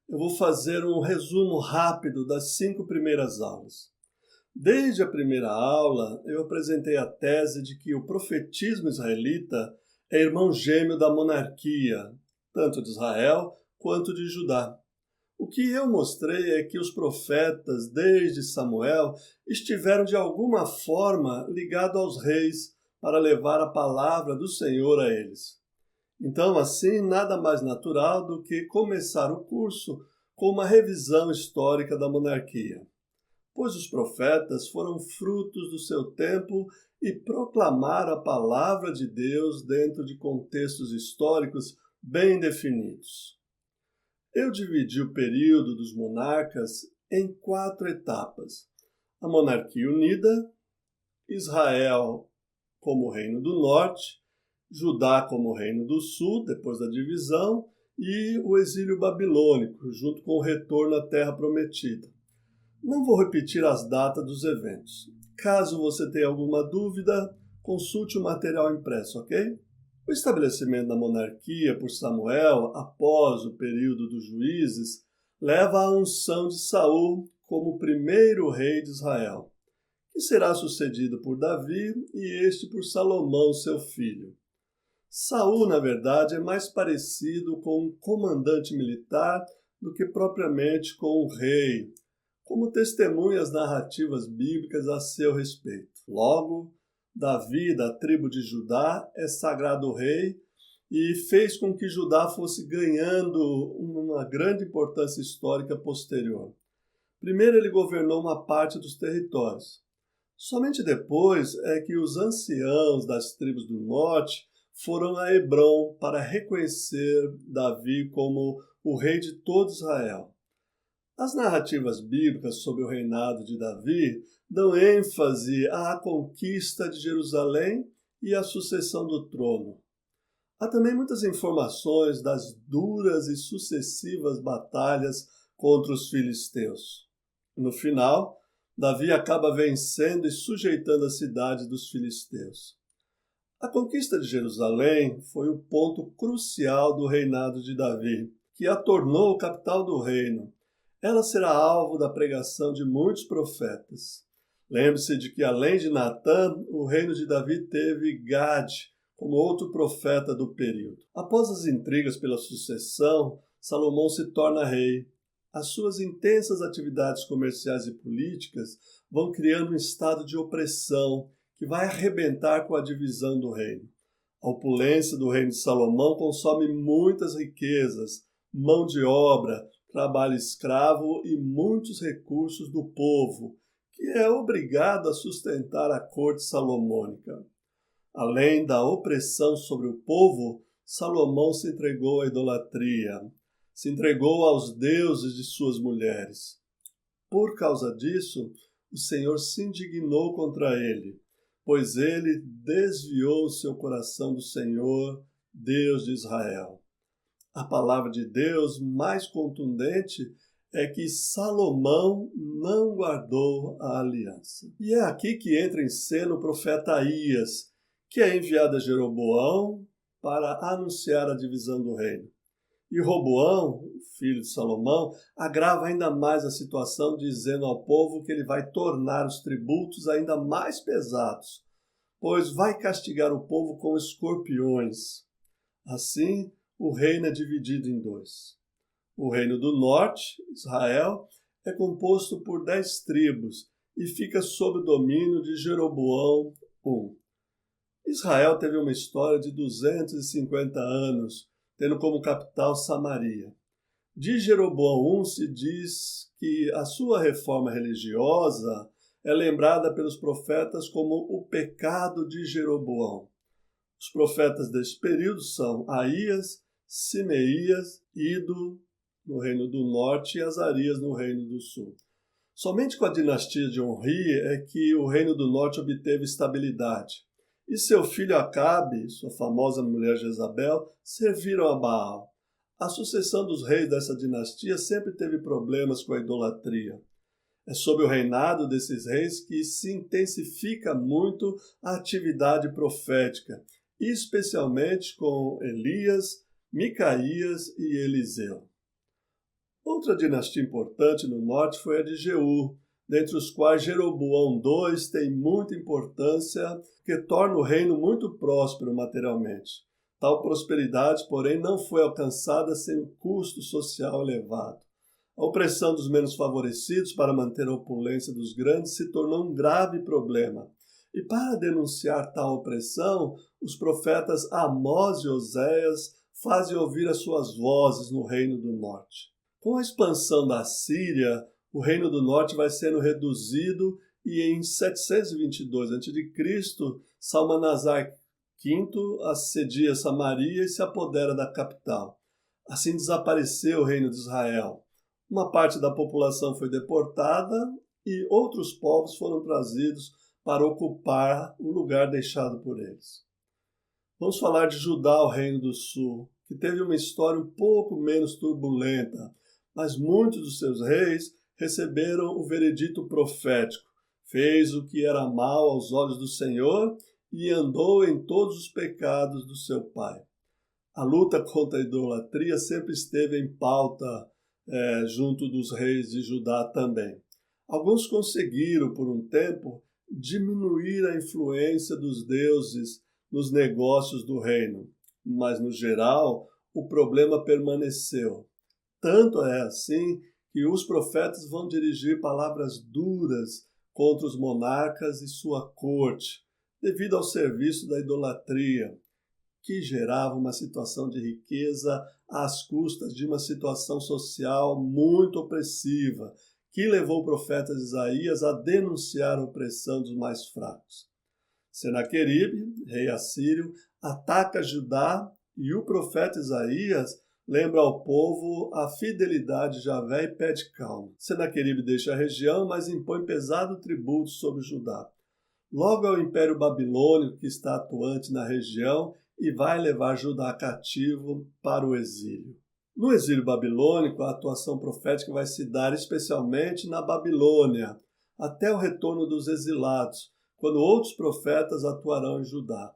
Eu vou fazer um resumo rápido das 5 primeiras aulas. Desde a primeira aula, eu apresentei a tese de que o profetismo israelita é irmão gêmeo da monarquia, tanto de Israel quanto de Judá. O que eu mostrei é que os profetas, desde Samuel, estiveram de alguma forma ligados aos reis para levar a palavra do Senhor a eles. Então, assim, nada mais natural do que começar o curso com uma revisão histórica da monarquia, pois os profetas foram frutos do seu tempo e proclamaram a palavra de Deus dentro de contextos históricos bem definidos. Eu dividi o período dos monarcas em 4 etapas: a monarquia unida, Israel como reino do norte, Judá como reino do sul, depois da divisão, e o exílio babilônico, junto com o retorno à terra prometida. Não vou repetir as datas dos eventos. Caso você tenha alguma dúvida, consulte o material impresso, ok? O estabelecimento da monarquia por Samuel, após o período dos juízes, leva à unção de Saul como primeiro rei de Israel, que será sucedido por Davi e este por Salomão, seu filho. Saul, na verdade, é mais parecido com um comandante militar do que propriamente com um rei, como testemunham as narrativas bíblicas a seu respeito. Logo, Davi, da tribo de Judá, é sagrado rei e fez com que Judá fosse ganhando uma grande importância histórica posterior. Primeiro, ele governou uma parte dos territórios. Somente depois é que os anciãos das tribos do norte foram a Hebrom para reconhecer Davi como o rei de todo Israel. As narrativas bíblicas sobre o reinado de Davi dão ênfase à conquista de Jerusalém e à sucessão do trono. Há também muitas informações das duras e sucessivas batalhas contra os filisteus. No final, Davi acaba vencendo e sujeitando a cidade dos filisteus. A conquista de Jerusalém foi o ponto crucial do reinado de Davi, que a tornou capital do reino. Ela será alvo da pregação de muitos profetas. Lembre-se de que, além de Natã, o reino de Davi teve Gade, como outro profeta do período. Após as intrigas pela sucessão, Salomão se torna rei. As suas intensas atividades comerciais e políticas vão criando um estado de opressão que vai arrebentar com a divisão do reino. A opulência do reino de Salomão consome muitas riquezas, mão de obra, trabalho escravo e muitos recursos do povo, que é obrigado a sustentar a corte salomônica. Além da opressão sobre o povo, Salomão se entregou à idolatria, se entregou aos deuses de suas mulheres. Por causa disso, o Senhor se indignou contra ele, pois ele desviou seu coração do Senhor, Deus de Israel. A palavra de Deus mais contundente é que Salomão não guardou a aliança. E é aqui que entra em cena o profeta Aías, que é enviado a Jeroboão para anunciar a divisão do reino. E Roboão, o filho de Salomão, agrava ainda mais a situação, dizendo ao povo que ele vai tornar os tributos ainda mais pesados, pois vai castigar o povo com escorpiões. Assim, o reino é dividido em 2. O reino do norte, Israel, é composto por 10 tribos e fica sob o domínio de Jeroboão I. Israel teve uma história de 250 anos, tendo como capital Samaria. De Jeroboão I se diz que a sua reforma religiosa é lembrada pelos profetas como o pecado de Jeroboão. Os profetas deste período são Aías, Simeías, Ido, no reino do norte, e Azarias, no reino do sul. Somente com a dinastia de Onri é que o reino do norte obteve estabilidade. E seu filho Acabe, sua famosa mulher Jezabel, serviram a Baal. A sucessão dos reis dessa dinastia sempre teve problemas com a idolatria. É sob o reinado desses reis que se intensifica muito a atividade profética, especialmente com Elias, Micaías e Eliseu. Outra dinastia importante no norte foi a de Jeú, dentre os quais Jeroboão II tem muita importância, que torna o reino muito próspero materialmente. Tal prosperidade, porém, não foi alcançada sem um custo social elevado. A opressão dos menos favorecidos para manter a opulência dos grandes se tornou um grave problema. E para denunciar tal opressão, os profetas Amós e Oséias fazem ouvir as suas vozes no reino do norte. Com a expansão da Síria, o reino do norte vai sendo reduzido e em 722 a.C., Salmanasar V assedia Samaria e se apodera da capital. Assim desapareceu o reino de Israel. Uma parte da população foi deportada e outros povos foram trazidos para ocupar o lugar deixado por eles. Vamos falar de Judá, o reino do sul, que teve uma história um pouco menos turbulenta, mas muitos dos seus reis receberam o veredito profético. Fez o que era mal aos olhos do Senhor e andou em todos os pecados do seu pai. A luta contra a idolatria sempre esteve em pauta junto dos reis de Judá também. Alguns conseguiram, por um tempo, diminuir a influência dos deuses nos negócios do reino, mas, no geral, o problema permaneceu. Tanto é assim que os profetas vão dirigir palavras duras contra os monarcas e sua corte, devido ao serviço da idolatria, que gerava uma situação de riqueza às custas de uma situação social muito opressiva, que levou o profeta Isaías a denunciar a opressão dos mais fracos. Senaqueribe, rei assírio, ataca Judá e o profeta Isaías lembra ao povo a fidelidade de Javé e pede calma. Senaqueribe deixa a região, mas impõe pesado tributo sobre Judá. Logo é o Império Babilônico que está atuante na região e vai levar Judá cativo para o exílio. No exílio babilônico, a atuação profética vai se dar especialmente na Babilônia, até o retorno dos exilados, quando outros profetas atuarão em Judá.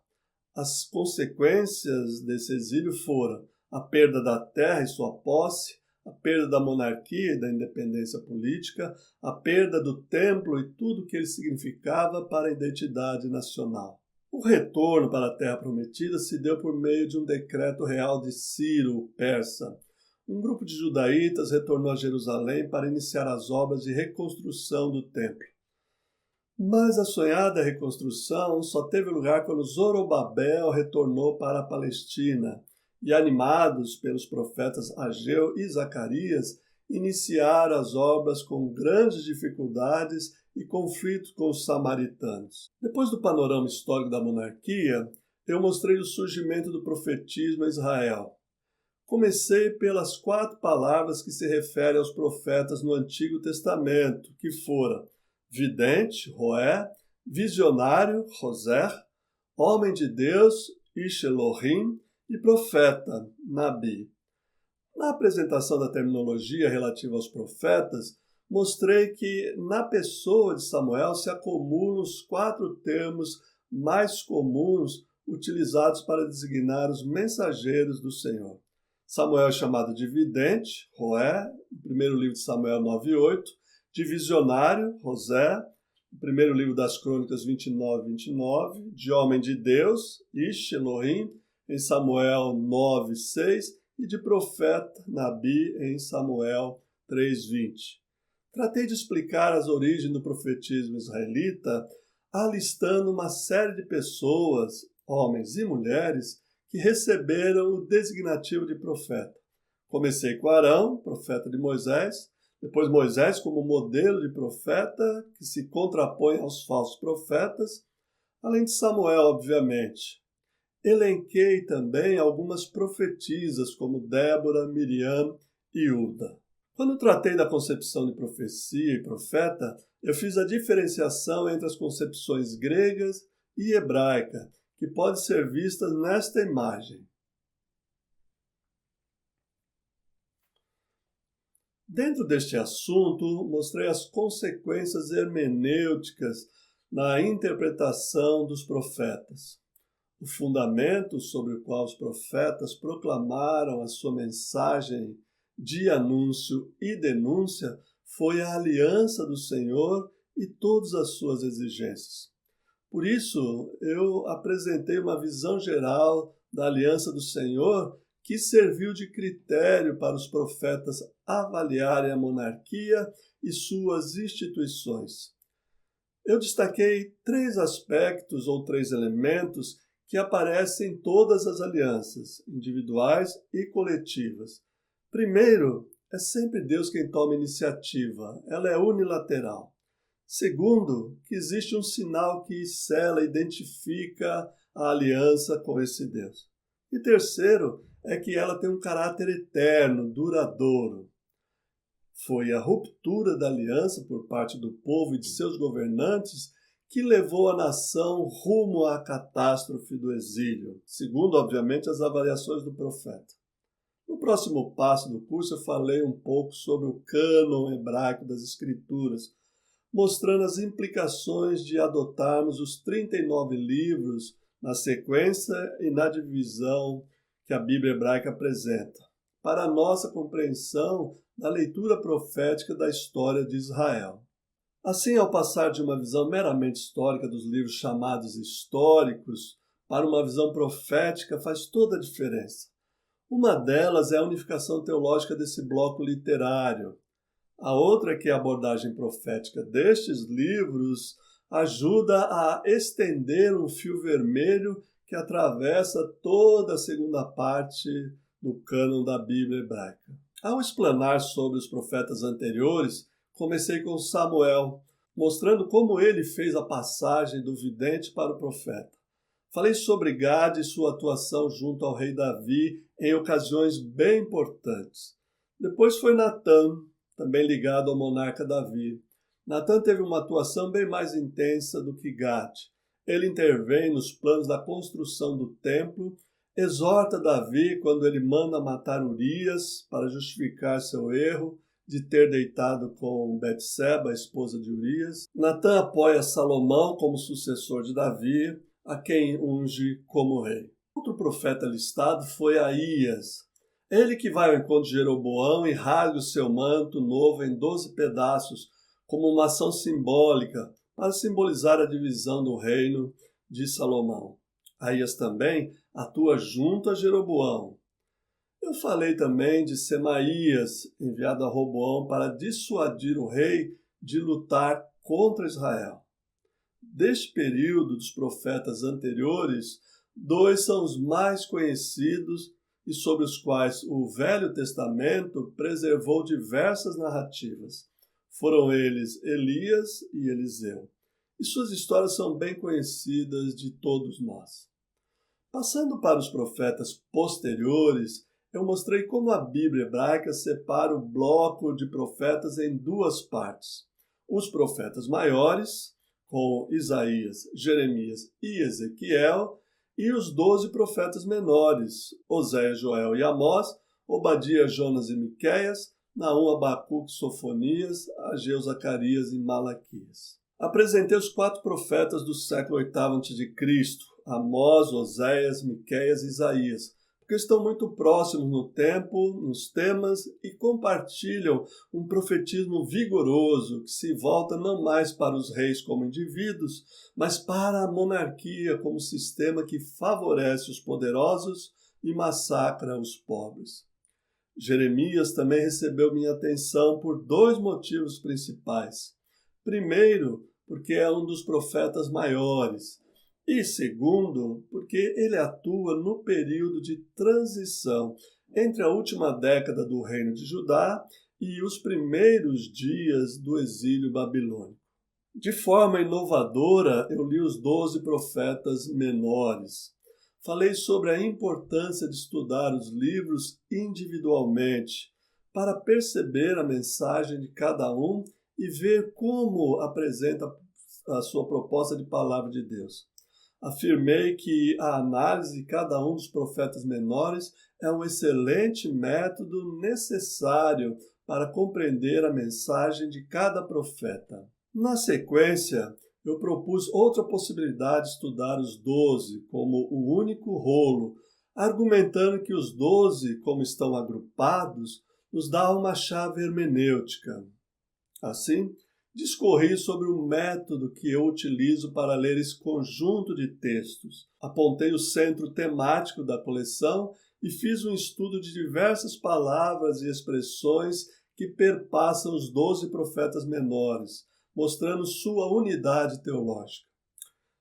As consequências desse exílio foram a perda da terra e sua posse, a perda da monarquia e da independência política, a perda do templo e tudo o que ele significava para a identidade nacional. O retorno para a Terra Prometida se deu por meio de um decreto real de Ciro, o persa. Um grupo de judaítas retornou a Jerusalém para iniciar as obras de reconstrução do templo. Mas a sonhada reconstrução só teve lugar quando Zorobabel retornou para a Palestina, e animados pelos profetas Ageu e Zacarias, iniciaram as obras com grandes dificuldades e conflitos com os samaritanos. Depois do panorama histórico da monarquia, eu mostrei o surgimento do profetismo em Israel. Comecei pelas 4 palavras que se referem aos profetas no Antigo Testamento, que foram vidente, Roé, visionário, Roser, homem de Deus, Ish Elohim, e profeta, Nabi. Na apresentação da terminologia relativa aos profetas, mostrei que na pessoa de Samuel se acumulam os 4 termos mais comuns utilizados para designar os mensageiros do Senhor. Samuel é chamado de vidente, Roé, no primeiro livro de Samuel 9:8, de visionário, Rosé, no primeiro livro das Crônicas 29:29, de homem de Deus, Ish Elohim, em Samuel 9:6, e de profeta, Nabi, em Samuel 3:20. Tratei de explicar as origens do profetismo israelita, alistando uma série de pessoas, homens e mulheres, que receberam o designativo de profeta. Comecei com Arão, profeta de Moisés, depois Moisés como modelo de profeta, que se contrapõe aos falsos profetas, além de Samuel, obviamente. Elenquei também algumas profetisas, como Débora, Miriam e Uda. Quando tratei da concepção de profecia e profeta, eu fiz a diferenciação entre as concepções gregas e hebraica, que pode ser vista nesta imagem. Dentro deste assunto, mostrei as consequências hermenêuticas na interpretação dos profetas. O fundamento sobre o qual os profetas proclamaram a sua mensagem de anúncio e denúncia foi a aliança do Senhor e todas as suas exigências. Por isso, eu apresentei uma visão geral da aliança do Senhor que serviu de critério para os profetas avaliarem a monarquia e suas instituições. Eu destaquei 3 aspectos ou 3 elementos que aparecem em todas as alianças, individuais e coletivas. Primeiro, é sempre Deus quem toma iniciativa, ela é unilateral. Segundo, que existe um sinal que sela, identifica a aliança com esse Deus. E terceiro, é que ela tem um caráter eterno, duradouro. Foi a ruptura da aliança por parte do povo e de seus governantes que levou a nação rumo à catástrofe do exílio, segundo, obviamente, as avaliações do profeta. No próximo passo do curso, eu falei um pouco sobre o cânon hebraico das Escrituras, mostrando as implicações de adotarmos os 39 livros na sequência e na divisão que a Bíblia hebraica apresenta, para a nossa compreensão da leitura profética da história de Israel. Assim, ao passar de uma visão meramente histórica dos livros chamados históricos para uma visão profética, faz toda a diferença. Uma delas é a unificação teológica desse bloco literário. A outra é que a abordagem profética destes livros ajuda a estender um fio vermelho que atravessa toda a segunda parte do cânon da Bíblia hebraica. Ao explanar sobre os profetas anteriores, comecei com Samuel, mostrando como ele fez a passagem do vidente para o profeta. Falei sobre Gade e sua atuação junto ao rei Davi em ocasiões bem importantes. Depois foi Natã, também ligado ao monarca Davi. Natã teve uma atuação bem mais intensa do que Gade. Ele intervém nos planos da construção do templo, exorta Davi quando ele manda matar Urias para justificar seu erro de ter deitado com Betseba, a esposa de Urias. Natã apoia Salomão como sucessor de Davi, a quem unge como rei. Outro profeta listado foi Aías. Ele que vai ao encontro de Jeroboão e rasga o seu manto novo em 12 pedaços, como uma ação simbólica, para simbolizar a divisão do reino de Salomão. Aías também atua junto a Jeroboão. Eu falei também de Semaías, enviado a Roboão para dissuadir o rei de lutar contra Israel. Deste período dos profetas anteriores, 2 são os mais conhecidos e sobre os quais o Velho Testamento preservou diversas narrativas. Foram eles Elias e Eliseu. E suas histórias são bem conhecidas de todos nós. Passando para os profetas posteriores, eu mostrei como a Bíblia hebraica separa o bloco de profetas em 2 partes. Os profetas maiores, com Isaías, Jeremias e Ezequiel, e os 12 profetas menores, Oséias, Joel e Amós, Obadias, Jonas e Miqueias, Naum, Abacuque, Sofonias, Ageu, Zacarias e Malaquias. Apresentei os 4 profetas do século VIII a.C., Amós, Oséias, Miqueias e Isaías, porque estão muito próximos no tempo, nos temas e compartilham um profetismo vigoroso que se volta não mais para os reis como indivíduos, mas para a monarquia como sistema que favorece os poderosos e massacra os pobres. Jeremias também recebeu minha atenção por 2 motivos principais. Primeiro, porque é um dos profetas maiores. E segundo, porque ele atua no período de transição entre a última década do reino de Judá e os primeiros dias do exílio babilônico. De forma inovadora, eu li os 12 profetas menores. Falei sobre a importância de estudar os livros individualmente, para perceber a mensagem de cada um e ver como apresenta a sua proposta de palavra de Deus. Afirmei que a análise de cada um dos profetas menores é um excelente método necessário para compreender a mensagem de cada profeta. Na sequência, eu propus outra possibilidade de estudar os 12 como um único rolo, argumentando que os 12, como estão agrupados, nos dá uma chave hermenêutica. Assim, discorri sobre o método que eu utilizo para ler esse conjunto de textos. Apontei o centro temático da coleção e fiz um estudo de diversas palavras e expressões que perpassam os 12 profetas menores, mostrando sua unidade teológica.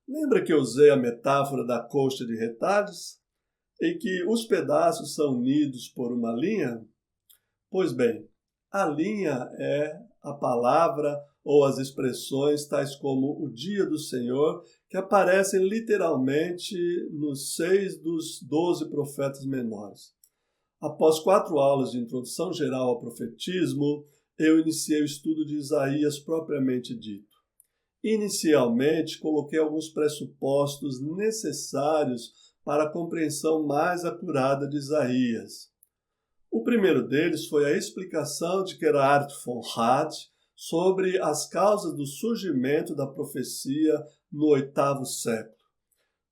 Lembra que eu usei a metáfora da coxa de retalhos, em que os pedaços são unidos por uma linha? Pois bem, a linha é a palavra ou as expressões tais como o dia do Senhor, que aparecem literalmente nos 6 dos 12 profetas menores. Após 4 aulas de introdução geral ao profetismo, eu iniciei o estudo de Isaías propriamente dito. Inicialmente, coloquei alguns pressupostos necessários para a compreensão mais acurada de Isaías. O primeiro deles foi a explicação de Gerhard von Rad sobre as causas do surgimento da profecia no 8º século.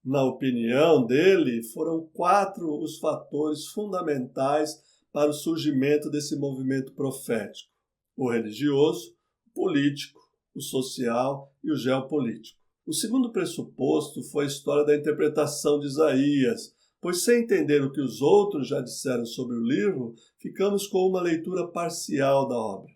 Na opinião dele, foram 4 os fatores fundamentais para o surgimento desse movimento profético: o religioso, o político, o social e o geopolítico. O segundo pressuposto foi a história da interpretação de Isaías, pois sem entender o que os outros já disseram sobre o livro, ficamos com uma leitura parcial da obra.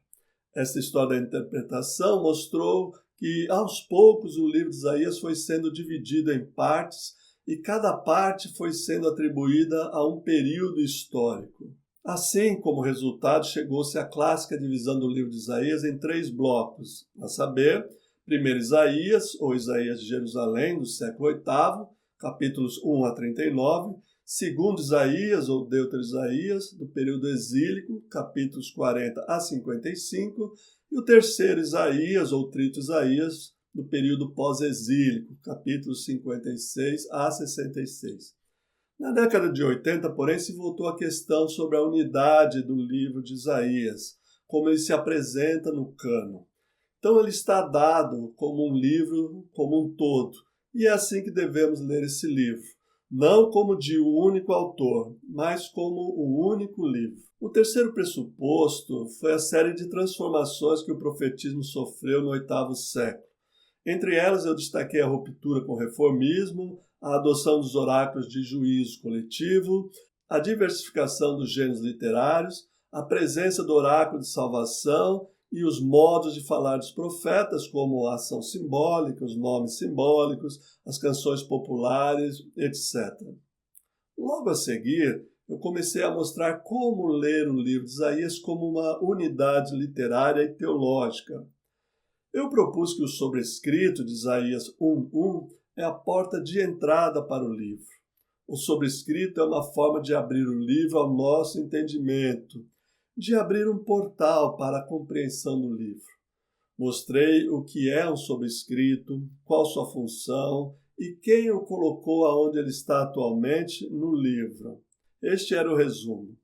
Essa história da interpretação mostrou que, aos poucos, o livro de Isaías foi sendo dividido em partes e cada parte foi sendo atribuída a um período histórico. Assim, como resultado, chegou-se à clássica divisão do livro de Isaías em 3 blocos, a saber, primeiro Isaías, ou Isaías de Jerusalém, do século VIII, capítulos 1 a 39, segundo Isaías, ou Deutero-Isaías, do período exílico, capítulos 40 a 55, e o terceiro Isaías, ou Trito Isaías, do período pós-exílico, capítulos 56 a 66. Na década de 80, porém, se voltou à questão sobre a unidade do livro de Isaías, como ele se apresenta no cânon. Então ele está dado como um livro como um todo, e é assim que devemos ler esse livro, não como de um único autor, mas como um único livro. O terceiro pressuposto foi a série de transformações que o profetismo sofreu no 8º século. Entre elas eu destaquei a ruptura com o reformismo, a adoção dos oráculos de juízo coletivo, a diversificação dos gêneros literários, a presença do oráculo de salvação e os modos de falar dos profetas, como a ação simbólica, os nomes simbólicos, as canções populares, etc. Logo a seguir, eu comecei a mostrar como ler o livro de Isaías como uma unidade literária e teológica. Eu propus que o sobrescrito de Isaías 1:1 é a porta de entrada para o livro. O sobrescrito é uma forma de abrir o livro ao nosso entendimento, de abrir um portal para a compreensão do livro. Mostrei o que é um sobrescrito, qual sua função e quem o colocou aonde ele está atualmente no livro. Este era o resumo.